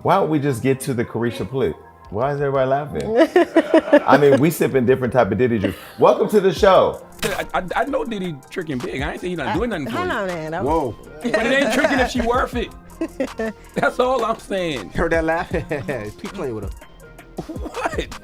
Why don't we just get to the Carisha Plick? Why is everybody laughing? I mean, we sipping different type of Diddy juice. Welcome to the show. I know Diddy tricking big. I ain't saying he not doing nothing for you. Hold on, man. Whoa. But it ain't tricking if she worth it. That's all I'm saying. Heard that laugh? Keep playing with her. What?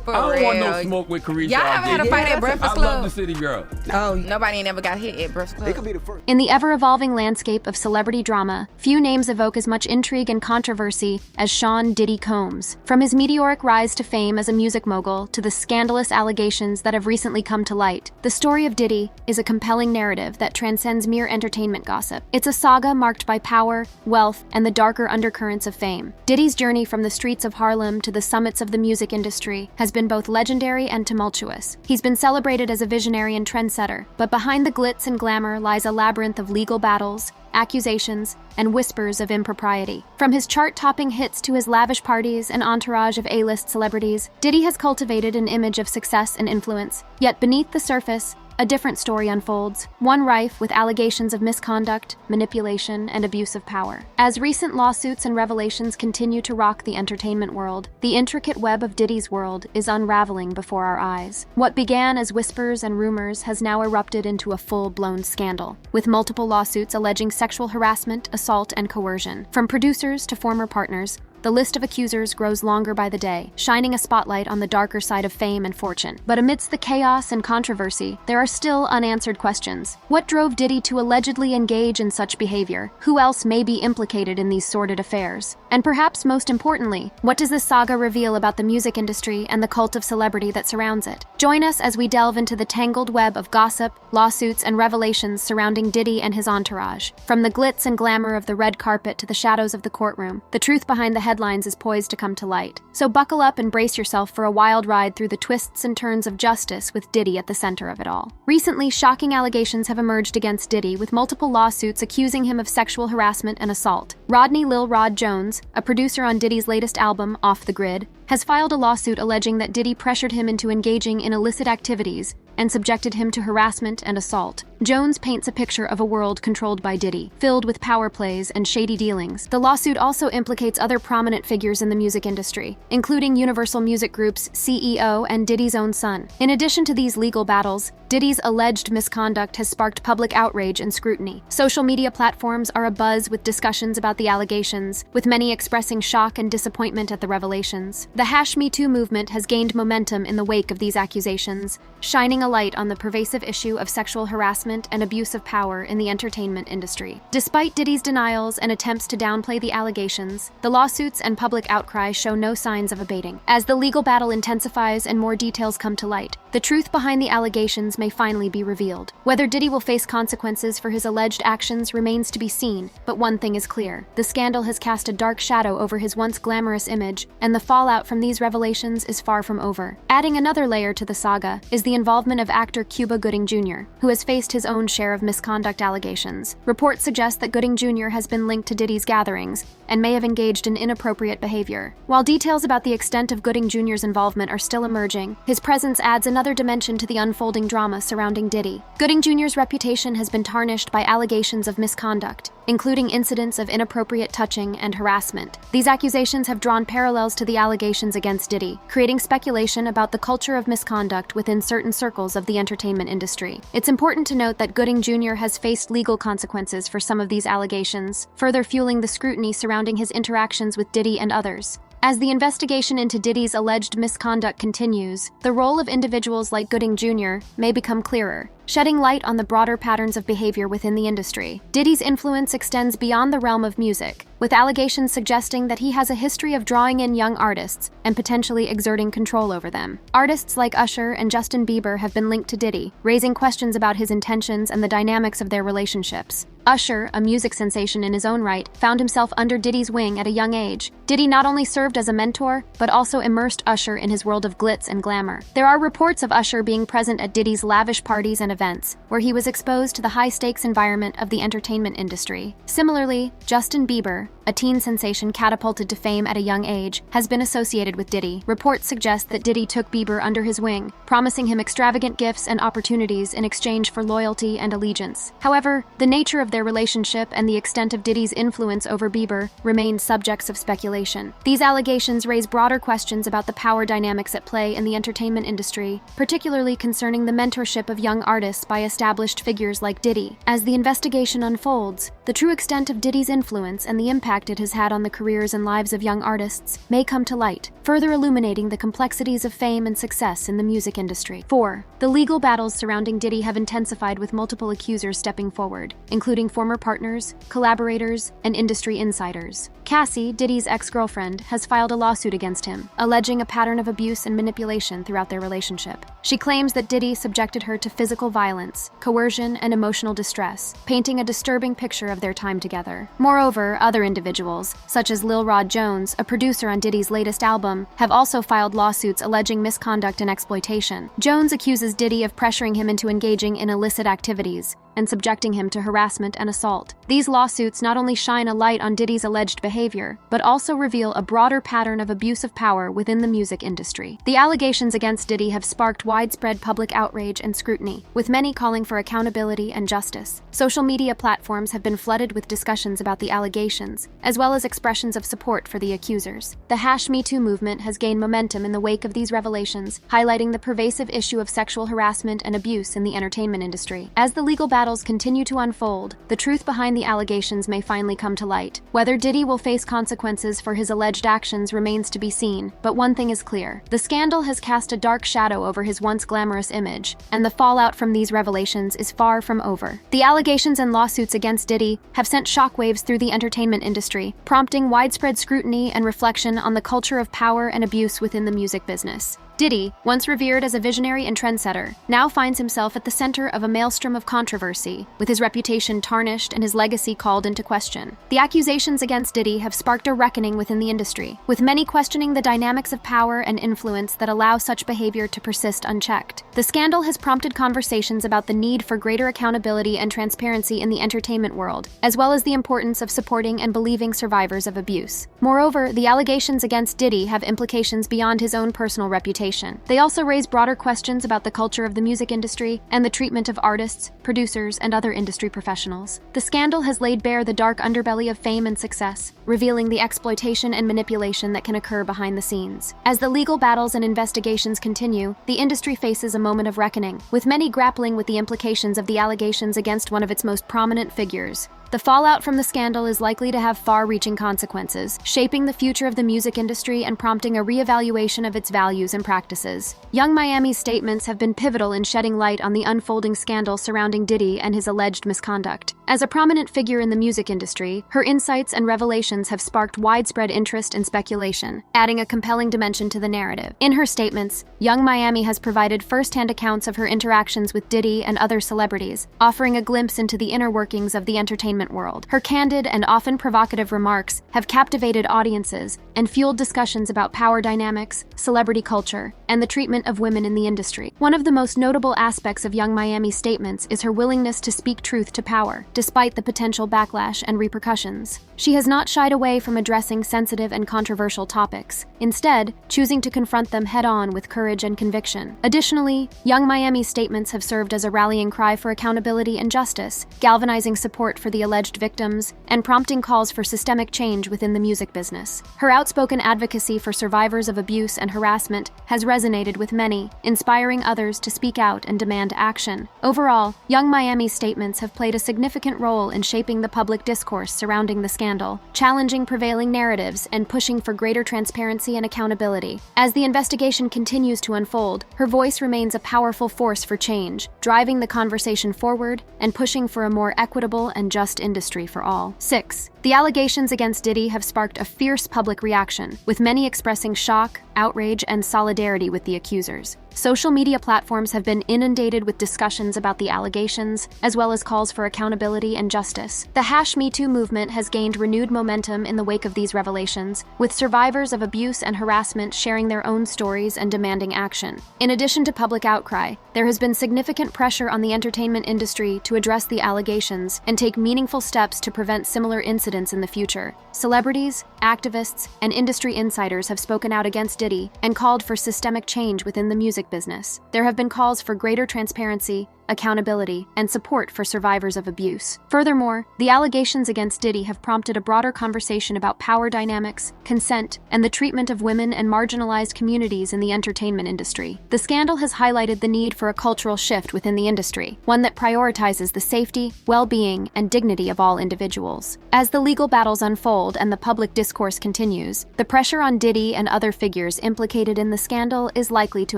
For I don't real. want no smoke with Carisha. Y'all ever had a fight at Breakfast I Club? love the City Girl. Oh, Nobody ain't ever got hit at Breakfast Club. It could be the first. In the ever-evolving landscape of celebrity drama, few names evoke as much intrigue and controversy as Sean Diddy Combs. From his meteoric rise to fame as a music mogul to the scandalous allegations that have recently come to light, the story of Diddy is a compelling narrative that transcends mere entertainment gossip. It's a saga marked by power, wealth, and the darker undercurrents of fame. Diddy's journey from the streets of Harlem to the summits of the music industry has been both legendary and tumultuous. He's been celebrated as a visionary and trendsetter, but behind the glitz and glamour lies a labyrinth of legal battles, accusations, and whispers of impropriety. From his chart-topping hits to his lavish parties and entourage of A-list celebrities, Diddy has cultivated an image of success and influence. Yet beneath the surface, a different story unfolds, one rife with allegations of misconduct, manipulation, and abuse of power. As recent lawsuits and revelations continue to rock the entertainment world, the intricate web of Diddy's world is unraveling before our eyes. What began as whispers and rumors has now erupted into a full-blown scandal, with multiple lawsuits alleging sexual harassment, assault, and coercion. From producers to former partners, the list of accusers grows longer by the day, shining a spotlight on the darker side of fame and fortune. But amidst the chaos and controversy, there are still unanswered questions. What drove Diddy to allegedly engage in such behavior? Who else may be implicated in these sordid affairs? And perhaps most importantly, what does this saga reveal about the music industry and the cult of celebrity that surrounds it? Join us as we delve into the tangled web of gossip, lawsuits, and revelations surrounding Diddy and his entourage. From the glitz and glamour of the red carpet to the shadows of the courtroom, the truth behind the headlines is poised to come to light. So buckle up and brace yourself for a wild ride through the twists and turns of justice with Diddy at the center of it all. Recently, shocking allegations have emerged against Diddy, with multiple lawsuits accusing him of sexual harassment and assault. Rodney Lil Rod Jones, a producer on Diddy's latest album, Off the Grid, has filed a lawsuit alleging that Diddy pressured him into engaging in illicit activities and subjected him to harassment and assault. Jones paints a picture of a world controlled by Diddy, filled with power plays and shady dealings. The lawsuit also implicates other prominent figures in the music industry, including Universal Music Group's CEO and Diddy's own son. In addition to these legal battles, Diddy's alleged misconduct has sparked public outrage and scrutiny. Social media platforms are abuzz with discussions about the allegations, with many expressing shock and disappointment at the revelations. The #MeToo movement has gained momentum in the wake of these accusations, shining a light on the pervasive issue of sexual harassment and abuse of power in the entertainment industry. Despite Diddy's denials and attempts to downplay the allegations, the lawsuits and public outcry show no signs of abating. As the legal battle intensifies and more details come to light, the truth behind the allegations may finally be revealed. Whether Diddy will face consequences for his alleged actions remains to be seen, but one thing is clear: the scandal has cast a dark shadow over his once glamorous image, and the fallout from these revelations is far from over. Adding another layer to the saga is the involvement of actor Cuba Gooding Jr., who has faced his own share of misconduct allegations. Reports suggest that Gooding Jr. has been linked to Diddy's gatherings and may have engaged in inappropriate behavior. While details about the extent of Gooding Jr.'s involvement are still emerging, his presence adds another dimension to the unfolding drama surrounding Diddy. Gooding Jr.'s reputation has been tarnished by allegations of misconduct, including incidents of inappropriate touching and harassment. These accusations have drawn parallels to the allegations against Diddy, creating speculation about the culture of misconduct within certain circles of the entertainment industry. It's important to note that Gooding Jr. has faced legal consequences for some of these allegations, further fueling the scrutiny surrounding his interactions with Diddy and others. As the investigation into Diddy's alleged misconduct continues, the role of individuals like Gooding Jr. may become clearer, shedding light on the broader patterns of behavior within the industry. Diddy's influence extends beyond the realm of music, with allegations suggesting that he has a history of drawing in young artists and potentially exerting control over them. Artists like Usher and Justin Bieber have been linked to Diddy, raising questions about his intentions and the dynamics of their relationships. Usher, a music sensation in his own right, found himself under Diddy's wing at a young age. Diddy not only served as a mentor, but also immersed Usher in his world of glitz and glamour. There are reports of Usher being present at Diddy's lavish parties and events, where he was exposed to the high-stakes environment of the entertainment industry. Similarly, Justin Bieber, a teen sensation catapulted to fame at a young age, has been associated with Diddy. Reports suggest that Diddy took Bieber under his wing, promising him extravagant gifts and opportunities in exchange for loyalty and allegiance. However, the nature of their relationship and the extent of Diddy's influence over Bieber remain subjects of speculation. These allegations raise broader questions about the power dynamics at play in the entertainment industry, particularly concerning the mentorship of young artists by established figures like Diddy. As the investigation unfolds, the true extent of Diddy's influence and the impact it has had on the careers and lives of young artists may come to light, further illuminating the complexities of fame and success in the music industry. 4. The legal battles surrounding Diddy have intensified with multiple accusers stepping forward, including former partners, collaborators, and industry insiders. Cassie, Diddy's ex-girlfriend, has filed a lawsuit against him, alleging a pattern of abuse and manipulation throughout their relationship. She claims that Diddy subjected her to physical violence, coercion, and emotional distress, painting a disturbing picture of their time together. Moreover, other individuals, such as Lil Rod Jones, a producer on Diddy's latest album, have also filed lawsuits alleging misconduct and exploitation. Jones accuses Diddy of pressuring him into engaging in illicit activities and subjecting him to harassment and assault. These lawsuits not only shine a light on Diddy's alleged behavior, but also reveal a broader pattern of abuse of power within the music industry. The allegations against Diddy have sparked widespread public outrage and scrutiny, with many calling for accountability and justice. Social media platforms have been flooded with discussions about the allegations, as well as expressions of support for the accusers. The #MeToo movement has gained momentum in the wake of these revelations, highlighting the pervasive issue of sexual harassment and abuse in the entertainment industry. As the legal battles continue to unfold, the truth behind the allegations may finally come to light. Whether Diddy will face consequences for his alleged actions remains to be seen, but one thing is clear. The scandal has cast a dark shadow over his once glamorous image, and the fallout from these revelations is far from over. The allegations and lawsuits against Diddy have sent shockwaves through the entertainment industry, prompting widespread scrutiny and reflection on the culture of power and abuse within the music business. Diddy, once revered as a visionary and trendsetter, now finds himself at the center of a maelstrom of controversy, with his reputation tarnished and his legacy called into question. The accusations against Diddy have sparked a reckoning within the industry, with many questioning the dynamics of power and influence that allow such behavior to persist unchecked. The scandal has prompted conversations about the need for greater accountability and transparency in the entertainment world, as well as the importance of supporting and believing survivors of abuse. Moreover, the allegations against Diddy have implications beyond his own personal reputation. They also raise broader questions about the culture of the music industry and the treatment of artists, producers, and other industry professionals. The scandal has laid bare the dark underbelly of fame and success, revealing the exploitation and manipulation that can occur behind the scenes. As the legal battles and investigations continue, the industry faces a moment of reckoning, with many grappling with the implications of the allegations against one of its most prominent figures. The fallout from the scandal is likely to have far-reaching consequences, shaping the future of the music industry and prompting a re-evaluation of its values and practices. Young Miami's statements have been pivotal in shedding light on the unfolding scandal surrounding Diddy and his alleged misconduct. As a prominent figure in the music industry, her insights and revelations have sparked widespread interest and speculation, adding a compelling dimension to the narrative. In her statements, Young Miami has provided first-hand accounts of her interactions with Diddy and other celebrities, offering a glimpse into the inner workings of the entertainment world. Her candid and often provocative remarks have captivated audiences and fueled discussions about power dynamics, celebrity culture, and the treatment of women in the industry. One of the most notable aspects of Young Miami's statements is her willingness to speak truth to power, despite the potential backlash and repercussions. She has not shied away from addressing sensitive and controversial topics, instead choosing to confront them head-on with courage and conviction. Additionally, Young Miami's statements have served as a rallying cry for accountability and justice, galvanizing support for the alleged victims and prompting calls for systemic change within the music business. Her outspoken advocacy for survivors of abuse and harassment has resonated with many, inspiring others to speak out and demand action. Overall, Young Miami's statements have played a significant role in shaping the public discourse surrounding the scandal, challenging prevailing narratives and pushing for greater transparency and accountability. As the investigation continues to unfold, her voice remains a powerful force for change, driving the conversation forward and pushing for a more equitable and just industry for all. 6. The allegations against Diddy have sparked a fierce public reaction, with many expressing shock, outrage, and solidarity with the accusers. Social media platforms have been inundated with discussions about the allegations, as well as calls for accountability and justice. The #MeToo movement has gained renewed momentum in the wake of these revelations, with survivors of abuse and harassment sharing their own stories and demanding action. In addition to public outcry, there has been significant pressure on the entertainment industry to address the allegations and take meaningful steps to prevent similar incidents in the future. Celebrities, activists, and industry insiders have spoken out against Diddy and called for systemic change within the music business. There have been calls for greater transparency, accountability, and support for survivors of abuse. Furthermore, the allegations against Diddy have prompted a broader conversation about power dynamics, consent, and the treatment of women and marginalized communities in the entertainment industry. The scandal has highlighted the need for a cultural shift within the industry, one that prioritizes the safety, well-being, and dignity of all individuals. As the legal battles unfold and the public discourse continues, the pressure on Diddy and other figures implicated in the scandal is likely to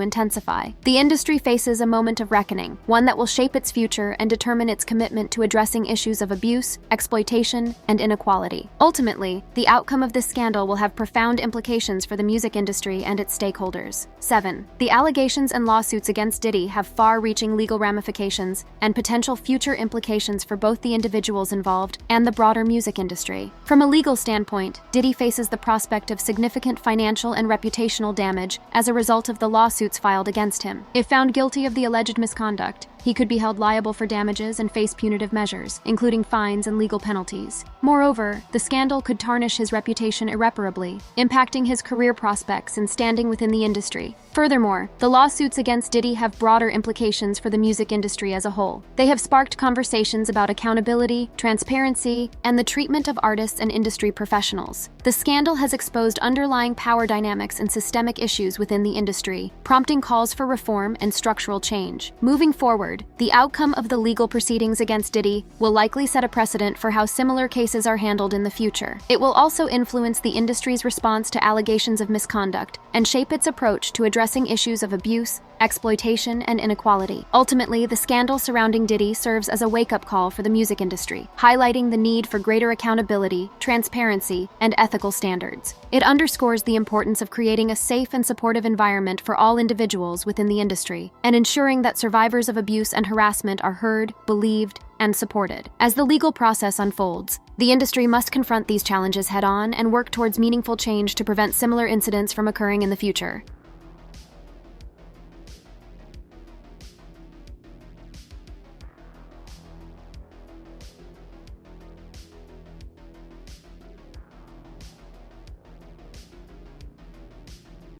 intensify. The industry faces a moment of reckoning, one that will shape its future and determine its commitment to addressing issues of abuse, exploitation, and inequality. Ultimately, the outcome of this scandal will have profound implications for the music industry and its stakeholders. 7. The allegations and lawsuits against Diddy have far-reaching legal ramifications and potential future implications for both the individuals involved and the broader music industry. From a legal standpoint, Diddy faces the prospect of significant financial and reputational damage as a result of the lawsuits filed against him. If found guilty of the alleged misconduct, he could be held liable for damages and face punitive measures, including fines and legal penalties. Moreover, the scandal could tarnish his reputation irreparably, impacting his career prospects and standing within the industry. Furthermore, the lawsuits against Diddy have broader implications for the music industry as a whole. They have sparked conversations about accountability, transparency, and the treatment of artists and industry professionals. The scandal has exposed underlying power dynamics and systemic issues within the industry, prompting calls for reform and structural change. Moving forward, the outcome of the legal proceedings against Diddy will likely set a precedent for how similar cases are handled in the future. It will also influence the industry's response to allegations of misconduct and shape its approach to addressing issues of abuse, exploitation, and inequality. Ultimately, the scandal surrounding Diddy serves as a wake-up call for the music industry, highlighting the need for greater accountability, transparency, and ethical standards. It underscores the importance of creating a safe and supportive environment for all individuals within the industry, and ensuring that survivors of abuse and harassment are heard, believed, and supported. As the legal process unfolds, the industry must confront these challenges head-on and work towards meaningful change to prevent similar incidents from occurring in the future.